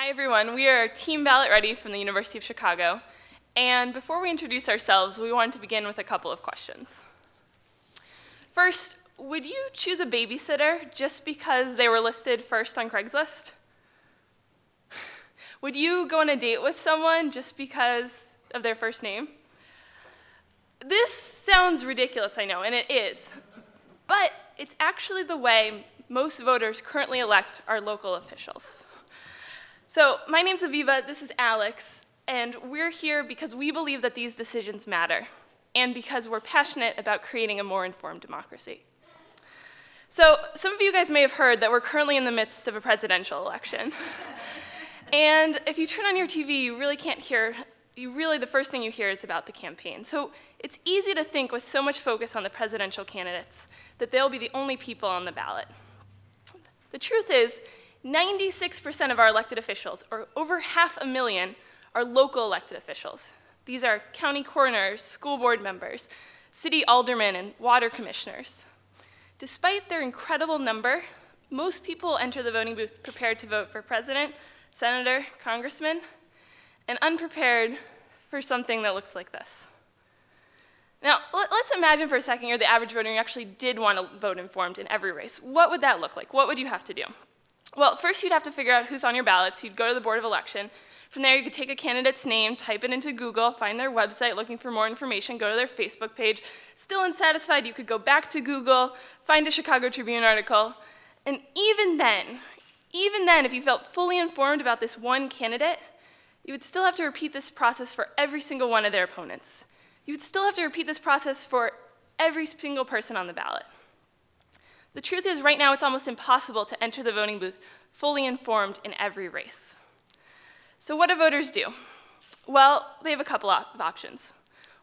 Hi everyone, we are Team Ballot Ready from the University of Chicago, and before we introduce ourselves, we wanted to begin with a couple of questions. First, would you choose a babysitter just because they were listed first on Craigslist? Would you go on a date with someone just because of their first name? This sounds ridiculous, I know, and it is, but it's actually the way most voters currently elect our local officials. So my name's Aviva, this is Alex, and we're here because we believe that these decisions matter, and because we're passionate about creating a more informed democracy. So some of you guys may have heard that we're currently in the midst of a presidential election. And if you turn on your TV, you really can't hear, the first thing you hear is about the campaign. So it's easy to think with so much focus on the presidential candidates that they'll be the only people on the ballot. The truth is, 96% of our elected officials, or over 500,000, are local elected officials. These are county coroners, school board members, city aldermen, and water commissioners. Despite their incredible number, most people enter the voting booth prepared to vote for president, senator, congressman, and unprepared for something that looks like this. Now, let's imagine for a second you're the average voter and you actually did want to vote informed in every race. What would that look like? What would you have to do? Well, first you'd have to figure out who's on your ballot, so you'd go to the Board of Election. From there, you could take a candidate's name, type it into Google, find their website looking for more information, go to their Facebook page. Still unsatisfied, you could go back to Google, find a Chicago Tribune article, and even then, if you felt fully informed about this one candidate, you would still have to repeat this process for every single one of their opponents. You would still have to repeat this process for every single person on the ballot. The truth is, right now, it's almost impossible to enter the voting booth fully informed in every race. So what do voters do? Well, they have a couple of options.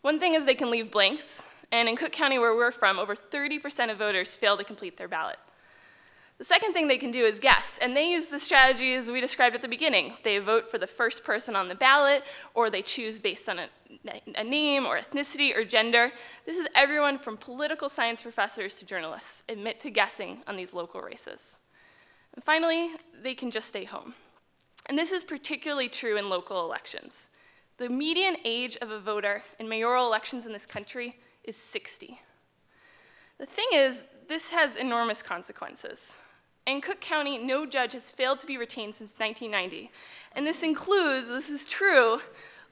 One thing is they can leave blanks, and in Cook County, where we're from, over 30% of voters fail to complete their ballot. The second thing they can do is guess, and they use the strategies we described at the beginning. They vote for the first person on the ballot, or they choose based on a name or ethnicity or gender. This is everyone from political science professors to journalists admit to guessing on these local races. And finally, they can just stay home. And this is particularly true in local elections. The median age of a voter in mayoral elections in this country is 60. The thing is, this has enormous consequences. In Cook County, no judge has failed to be retained since 1990. And this includes, this is true,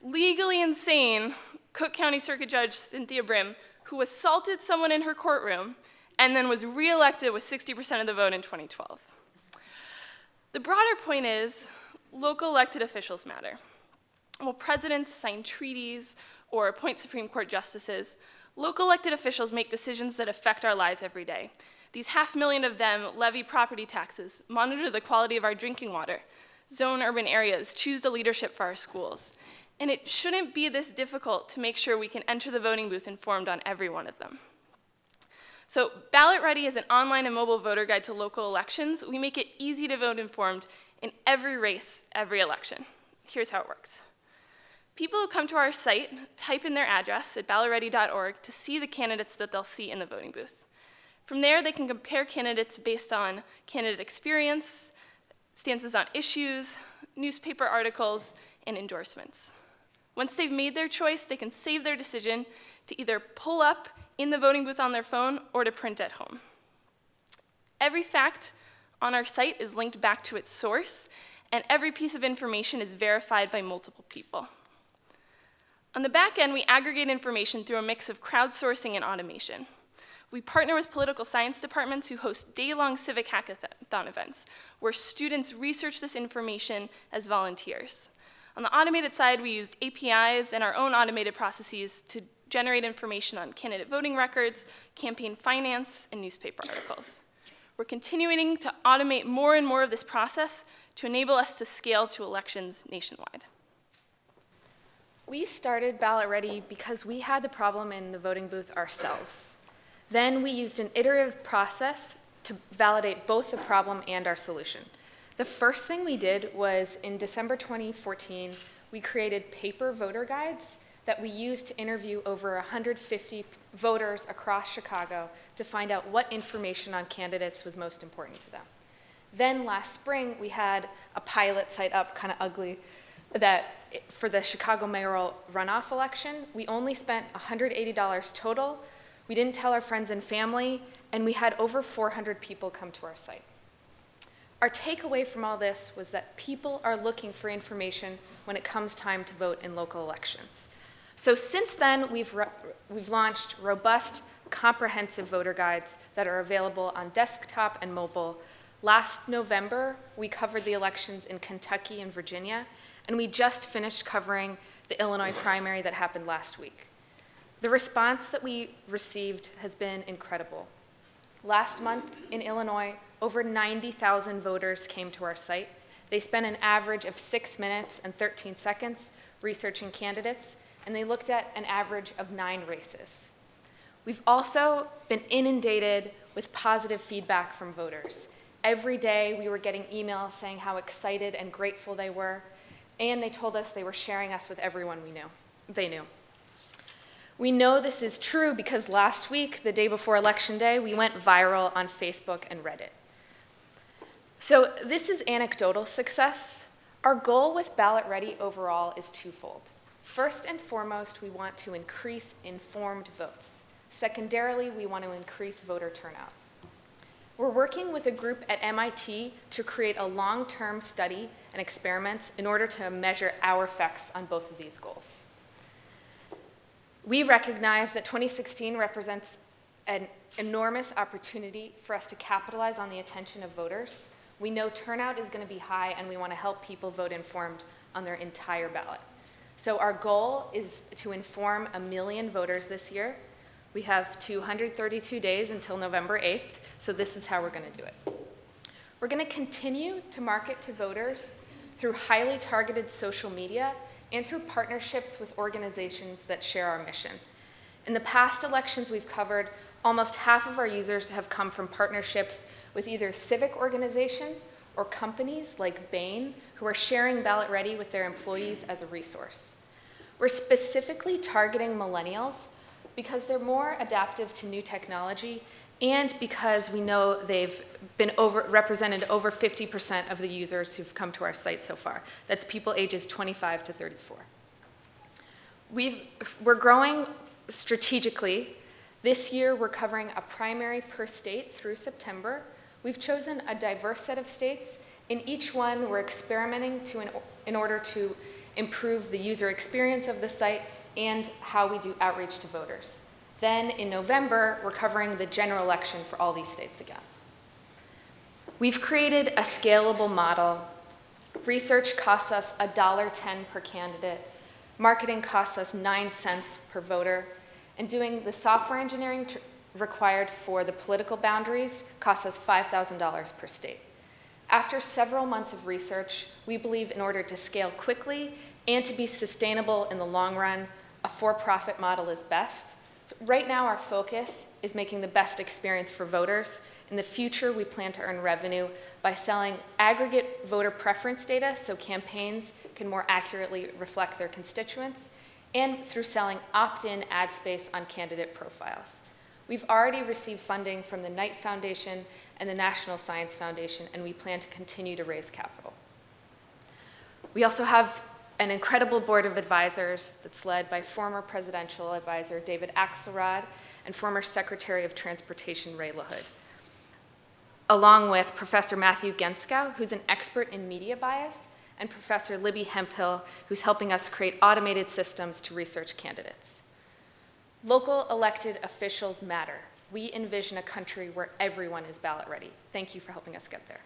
legally insane Cook County Circuit Judge Cynthia Brim, who assaulted someone in her courtroom and then was reelected with 60% of the vote in 2012. The broader point is, local elected officials matter. While presidents sign treaties or appoint Supreme Court justices, local elected officials make decisions that affect our lives every day. These 500,000 of them levy property taxes, monitor the quality of our drinking water, zone urban areas, choose the leadership for our schools. And it shouldn't be this difficult to make sure we can enter the voting booth informed on every one of them. So Ballot Ready is an online and mobile voter guide to local elections. We make it easy to vote informed in every race, every election. Here's how it works. People who come to our site type in their address at ballotready.org to see the candidates that they'll see in the voting booth. From there, they can compare candidates based on candidate experience, stances on issues, newspaper articles, and endorsements. Once they've made their choice, they can save their decision to either pull up in the voting booth on their phone or to print at home. Every fact on our site is linked back to its source, and every piece of information is verified by multiple people. On the back end, we aggregate information through a mix of crowdsourcing and automation. We partner with political science departments who host day-long civic hackathon events, where students research this information as volunteers. On the automated side, we used APIs and our own automated processes to generate information on candidate voting records, campaign finance, and newspaper articles. We're continuing to automate more and more of this process to enable us to scale to elections nationwide. We started Ballot Ready because we had the problem in the voting booth ourselves. Then we used an iterative process to validate both the problem and our solution. The first thing we did was in December 2014, we created paper voter guides that we used to interview over 150 voters across Chicago to find out what information on candidates was most important to them. Then last spring, we had a pilot site up, kind of ugly, that for the Chicago mayoral runoff election, we only spent $180 total. We didn't tell our friends and family, and we had over 400 people come to our site. Our takeaway from all this was that people are looking for information when it comes time to vote in local elections. So since then, we've launched robust, comprehensive voter guides that are available on desktop and mobile. Last November, we covered the elections in Kentucky and Virginia, and we just finished covering the Illinois primary that happened last week. The response that we received has been incredible. Last month in Illinois, over 90,000 voters came to our site. They spent an average of 6 minutes and 13 seconds researching candidates, and they looked at an average of 9 races. We've also been inundated with positive feedback from voters. Every day we were getting emails saying how excited and grateful they were, and they told us they were sharing us with everyone they knew. We know this is true because last week, the day before Election Day, we went viral on Facebook and Reddit. So this is anecdotal success. Our goal with Ballot Ready overall is twofold. First and foremost, we want to increase informed votes. Secondarily, we want to increase voter turnout. We're working with a group at MIT to create a long-term study and experiments in order to measure our effects on both of these goals. We recognize that 2016 represents an enormous opportunity for us to capitalize on the attention of voters. We know turnout is going to be high, and we want to help people vote informed on their entire ballot. So our goal is to inform 1 million voters this year. We have 232 days until November 8th, so this is how we're going to do it. We're going to continue to market to voters through highly targeted social media and through partnerships with organizations that share our mission. In the past elections we've covered, almost half of our users have come from partnerships with either civic organizations or companies like Bain, who are sharing Ballot Ready with their employees as a resource. We're specifically targeting millennials because they're more adaptive to new technology and because we know they've been represented over 50% of the users who've come to our site so far. That's people ages 25 to 34. We're growing strategically. This year, we're covering a primary per state through September. We've chosen a diverse set of states. In each one, we're experimenting in order to improve the user experience of the site and how we do outreach to voters. Then in November, we're covering the general election for all these states again. We've created a scalable model. Research costs us $1.10 per candidate. Marketing costs us 9 cents per voter. And doing the software engineering required for the political boundaries costs us $5,000 per state. After several months of research, we believe in order to scale quickly and to be sustainable in the long run, a for-profit model is best. So right now, our focus is making the best experience for voters. In the future, we plan to earn revenue by selling aggregate voter preference data so campaigns can more accurately reflect their constituents, and through selling opt-in ad space on candidate profiles. We've already received funding from the Knight Foundation and the National Science Foundation, and we plan to continue to raise capital. We also have an incredible board of advisors that's led by former presidential advisor David Axelrod and former Secretary of Transportation Ray LaHood, along with Professor Matthew Genskow, who's an expert in media bias, and Professor Libby Hemphill, who's helping us create automated systems to research candidates. Local elected officials matter. We envision a country where everyone is ballot ready. Thank you for helping us get there.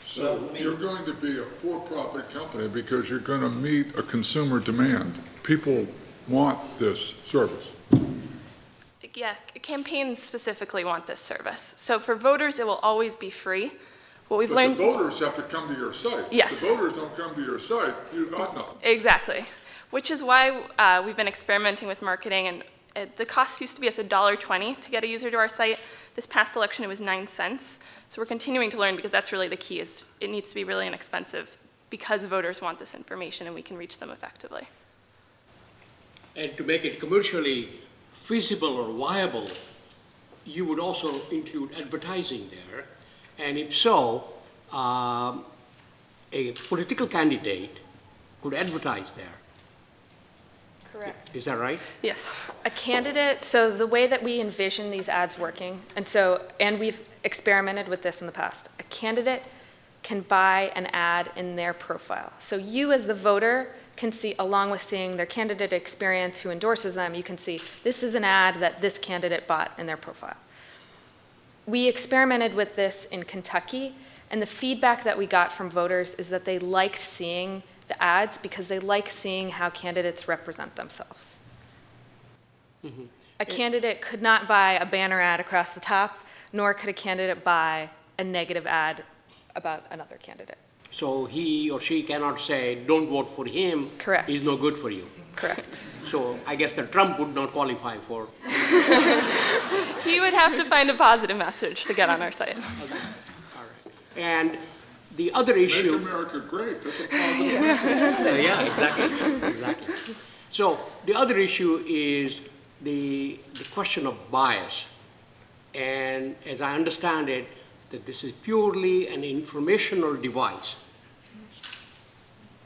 So you're going to be a for-profit company because you're going to meet a consumer demand. People want this service. Yeah, campaigns specifically want this service. So for voters, it will always be free. What we've learned. The voters have to come to your site. Yes. If the voters don't come to your site, you've got nothing. Exactly, which is why we've been experimenting with marketing, and the cost used to be $1.20 to get a user to our site. This past election, it was 9 cents. So we're continuing to learn because that's really the key, is it needs to be really inexpensive because voters want this information and we can reach them effectively. And to make it commercially feasible or viable, you would also include advertising there. And if so, a political candidate could advertise there. Correct. Is that right? Yes. A candidate, so the way that we envision these ads working, and we've experimented with this in the past, a candidate can buy an ad in their profile. So you as the voter can see, along with seeing their candidate experience who endorses them, you can see this is an ad that this candidate bought in their profile. We experimented with this in Kentucky, and the feedback that we got from voters is that they liked seeing the ads because they like seeing how candidates represent themselves. Mm-hmm. A candidate could not buy a banner ad across the top, nor could a candidate buy a negative ad about another candidate. So he or she cannot say, don't vote for him. Correct. He's no good for you. Correct. So I guess that Trump would not qualify for. He would have to find a positive message to get on our site. Okay. All right. And the other Make issue. America great, that's a positive. Yeah, exactly. So the other issue is the question of bias. And as I understand it, that this is purely an informational device.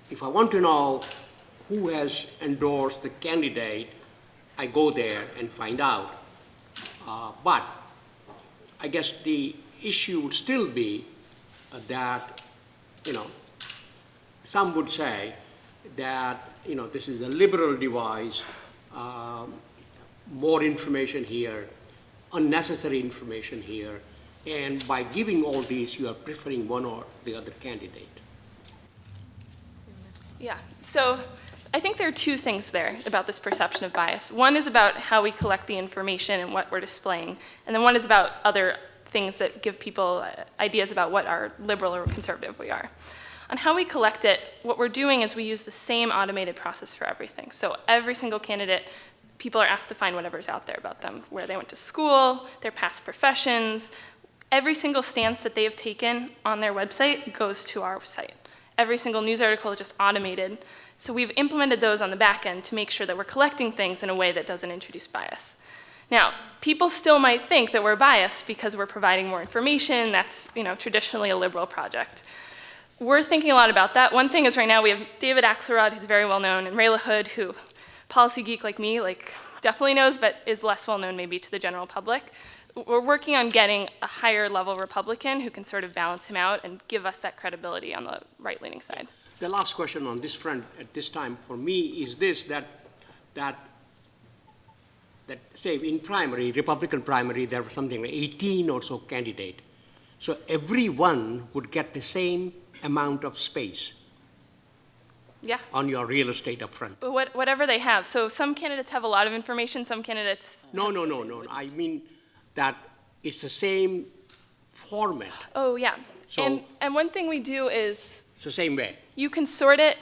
If I want to know who has endorsed the candidate, I go there and find out. But I guess the issue would still be that, some would say that, this is a liberal device, more information here, unnecessary information here, and by giving all these, you are preferring one or the other candidate. Yeah, so I think there are two things there about this perception of bias. One is about how we collect the information and what we're displaying, and then one is about other things that give people ideas about what our liberal or conservative we are. On how we collect it, what we're doing is we use the same automated process for everything. So every single candidate, people are asked to find whatever's out there about them, where they went to school, their past professions. Every single stance that they have taken on their website goes to our site. Every single news article is just automated. So we've implemented those on the back end to make sure that we're collecting things in a way that doesn't introduce bias. Now, people still might think that we're biased because we're providing more information. That's, traditionally a liberal project. We're thinking a lot about that. One thing is right now we have David Axelrod, who's very well known, and Ray LaHood, who policy geek like me, definitely knows, but is less well known maybe to the general public. We're working on getting a higher level Republican who can sort of balance him out and give us that credibility on the right-leaning side. The last question on this front at this time for me is this, that say in primary, Republican primary, there were something like 18 or so candidates. So everyone would get the same amount of space Yeah. on your real estate up front. Whatever they have. So some candidates have a lot of information, some candidates... No. I mean that it's the same format. Oh, yeah. So- And one thing we do is It's the same way. you can sort it,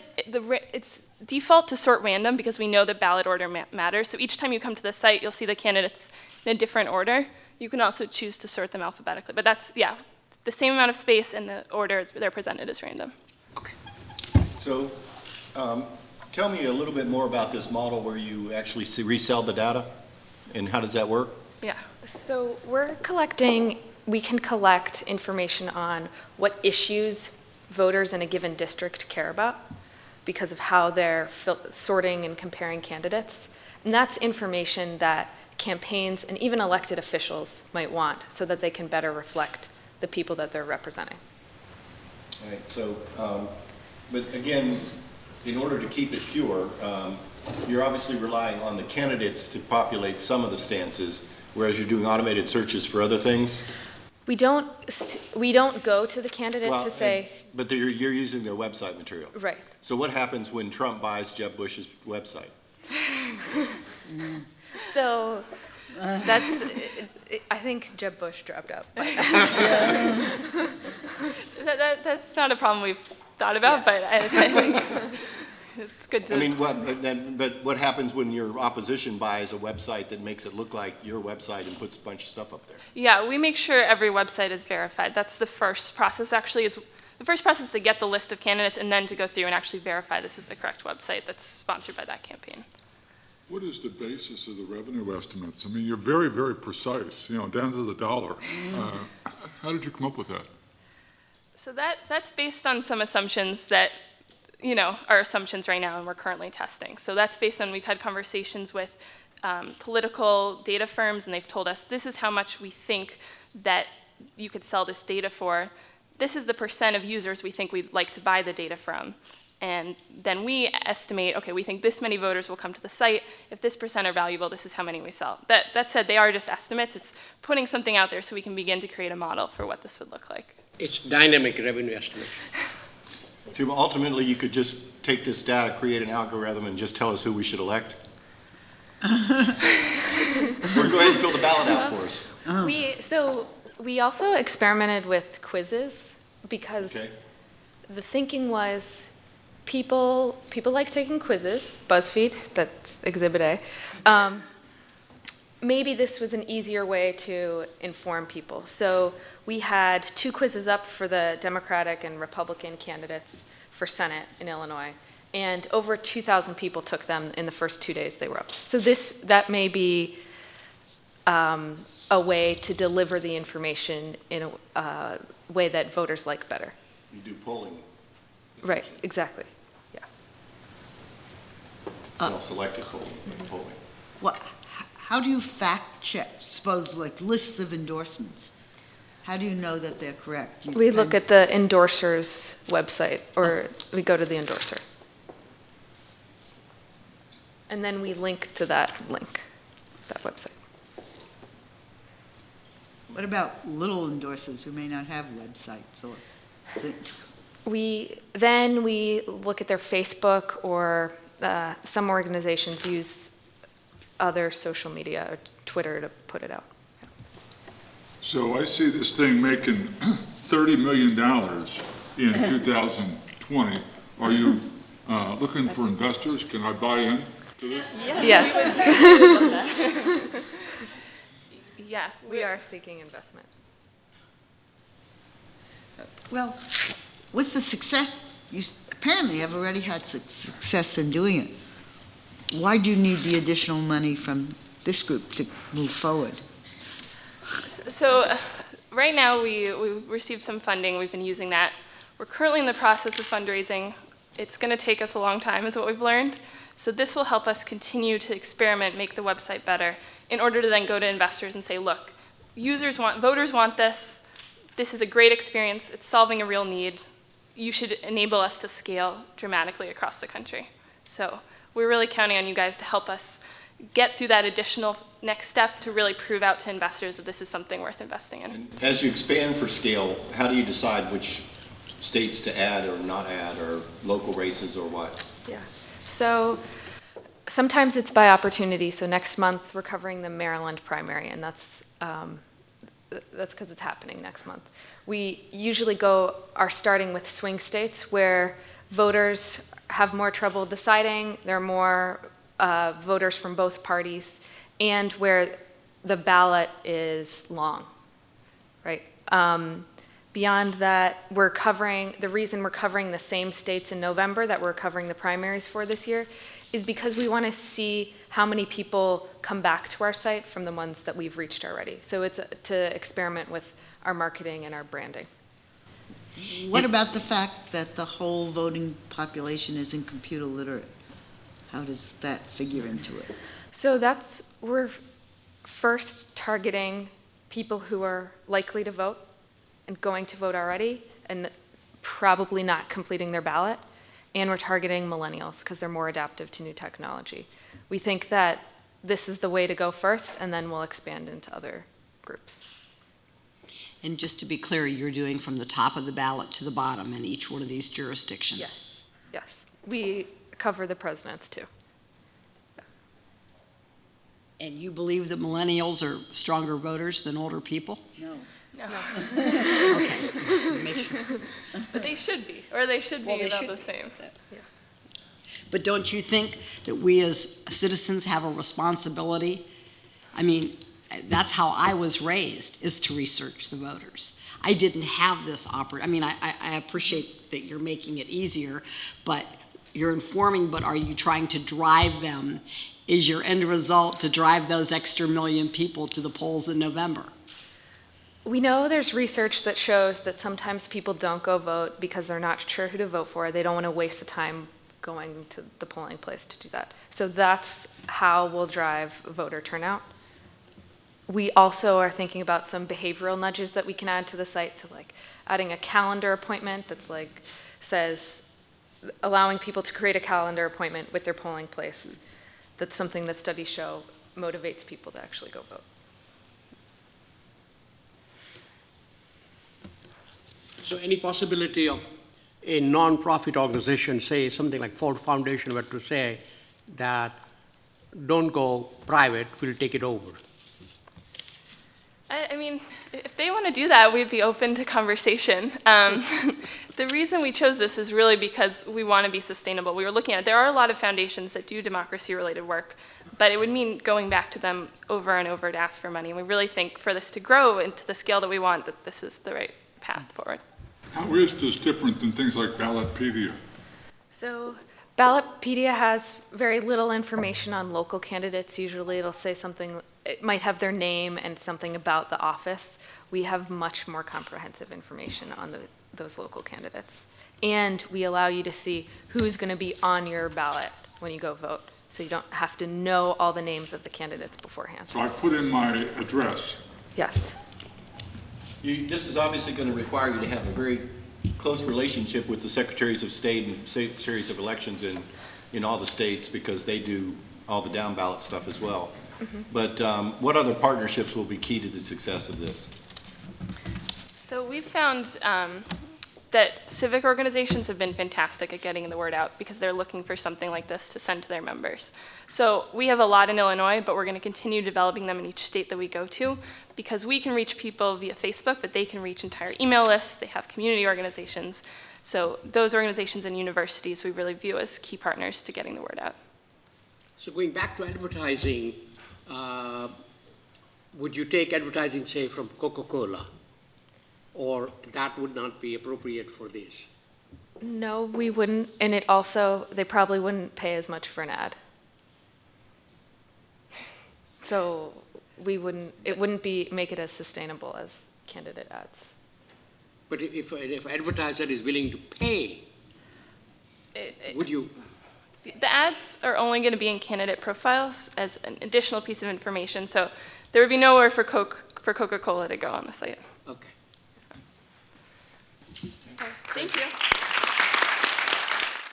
it's default to sort random because we know that ballot order matters. So each time you come to the site, you'll see the candidates in a different order. You can also choose to sort them alphabetically. But that's, the same amount of space and the order they're presented is random. Okay. So, tell me a little bit more about this model where you actually resell the data, and how does that work? Yeah. So we can collect information on what issues voters in a given district care about because of how they're sorting and comparing candidates. And that's information that campaigns and even elected officials might want so that they can better reflect the people that they're representing. All right, so, but again, in order to keep it pure, you're obviously relying on the candidates to populate some of the stances, whereas you're doing automated searches for other things? We don't go to the candidate Well, to say, But you're using their website material. right. So what happens when Trump buys Jeb Bush's website? So that's, I think Jeb Bush dropped out. That's not a problem we've thought about, but I think it's good to... I mean, but what happens when your opposition buys a website that makes it look like your website and puts a bunch of stuff up there? Yeah, we make sure every website is verified. That's the first process, actually, is the first process is to get the list of candidates and then to go through and actually verify this is the correct website that's sponsored by that campaign. What is the basis of the revenue estimates? I mean, you're very, very precise, down to the dollar. How did you come up with that? So that's based on some assumptions that, are assumptions right now and we're currently testing. So that's based on, we've had conversations with political data firms, and they've told us this is how much we think that you could sell this data for. This is the % of users we think we'd like to buy the data from. And then we estimate, okay, we think this many voters will come to the site. If this % are valuable, this is how many we sell. That said, they are just estimates. It's putting something out there so we can begin to create a model for what this would look like. It's dynamic revenue estimation. So ultimately, you could just take this data, create an algorithm, and just tell us who we should elect? Or go ahead and fill the ballot out for us. We also experimented with quizzes because Okay. the thinking was people like taking quizzes, BuzzFeed, that's Exhibit A. Maybe this was an easier way to inform people. So we had 2 quizzes up for the Democratic and Republican candidates for Senate in Illinois, and over 2,000 people took them in the first 2 days they were up. So that may be a way to deliver the information in a way that voters like better. You do polling. Right, essentially. exactly, yeah. Self-selected polling. What, how do you fact check, suppose like lists of endorsements? How do you know that they're correct? We look at the endorser's website, or we go to the endorser. And then we link to that website. What about little endorsers who may not have websites or things? We look at their Facebook, or some organizations use other social media or Twitter to put it out. So I see this thing making $30 million in 2020. Are you looking for investors? Can I buy in to this? Yes. Yeah, We are seeking investment. Well, with the success, you apparently have already had success in doing it. Why do you need the additional money from this group to move forward? So right now we received some funding. We've been using that. We're currently in the process of fundraising. It's going to take us a long time, is what we've learned. So this will help us continue to experiment, make the website better, in order to then go to investors and say, look, voters want this. This is a great experience. It's solving a real need. You should enable us to scale dramatically across the country. So we're really counting on you guys to help us get through that additional next step to really prove out to investors that this is something worth investing in. And as you expand for scale, how do you decide which states to add or not add, or local races or what? Yeah. So sometimes it's by opportunity. So next month we're covering the Maryland primary, and that's because it's happening next month. We usually are starting with swing states where voters have more trouble deciding. There are more voters from both parties, and where the ballot is long, right? Beyond that, the reason we're covering the same states in November that we're covering the primaries for this year is because we want to see how many people come back to our site from the ones that we've reached already. So it's to experiment with our marketing and our branding. What about the fact that the whole voting population isn't computer literate? How does that figure into it? So we're first targeting people who are likely to vote and going to vote already and probably not completing their ballot. And we're targeting millennials because they're more adaptive to new technology. We think that this is the way to go first, and then we'll expand into other groups. And just to be clear, you're doing from the top of the ballot to the bottom in each one of these jurisdictions? Yes. We cover the presidents too. And you believe that millennials are stronger voters than older people? No. No. Okay. Make sure. But they should be, or they should Well, be they about should the be. same. But don't you think that we as citizens have a responsibility? I mean, that's how I was raised, is to research the voters. I didn't have this I mean, I appreciate that you're making it easier, but you're informing, but are you trying to drive them? Is your end result to drive those extra million people to the polls in November? We know there's research that shows that sometimes people don't go vote because they're not sure who to vote for. They don't want to waste the time going to the polling place to do that. So that's how we'll drive voter turnout. We also are thinking about some behavioral nudges that we can add to the site. So like adding a calendar appointment that's like says, allowing people to create a calendar appointment with their polling place. That's something that studies show motivates people to actually go vote. So any possibility of a non-profit organization, say something like Ford Foundation, were to say that don't go private, we'll take it over? I mean, if they want to do that, we'd be open to conversation. The reason we chose this is really because we want to be sustainable. We were looking at, there are a lot of foundations that do democracy-related work, but it would mean going back to them over and over to ask for money. And we really think for this to grow into the scale that we want, that this is the right path forward. How is this different than things like Ballotpedia? So Ballotpedia has very little information on local candidates. Usually it'll say something, it might have their name and something about the office. We have much more comprehensive information on those local candidates. And we allow you to see who's going to be on your ballot when you go vote. So you don't have to know all the names of the candidates beforehand. So I put in my address. Yes. This is obviously going to require you to have a very close relationship with the secretaries of state and secretaries of elections in all the states, because they do all the down ballot stuff as well. Mm-hmm. But what other partnerships will be key to the success of this? So we've found that civic organizations have been fantastic at getting the word out because they're looking for something like this to send to their members. So we have a lot in Illinois, but we're going to continue developing them in each state that we go to, because we can reach people via Facebook, but they can reach entire email lists. They have community organizations. So those organizations and universities we really view as key partners to getting the word out. So going back to advertising, would you take advertising, say, from Coca-Cola? Or that would not be appropriate for this? No, we wouldn't. And it also, they probably wouldn't pay as much for an ad. So we wouldn't, it wouldn't be, make it as sustainable as candidate ads. But if advertiser is willing to pay, would you? The ads are only going to be in candidate profiles as an additional piece of information. So there would be nowhere for Coca-Cola to go on the site. Okay. Thank you.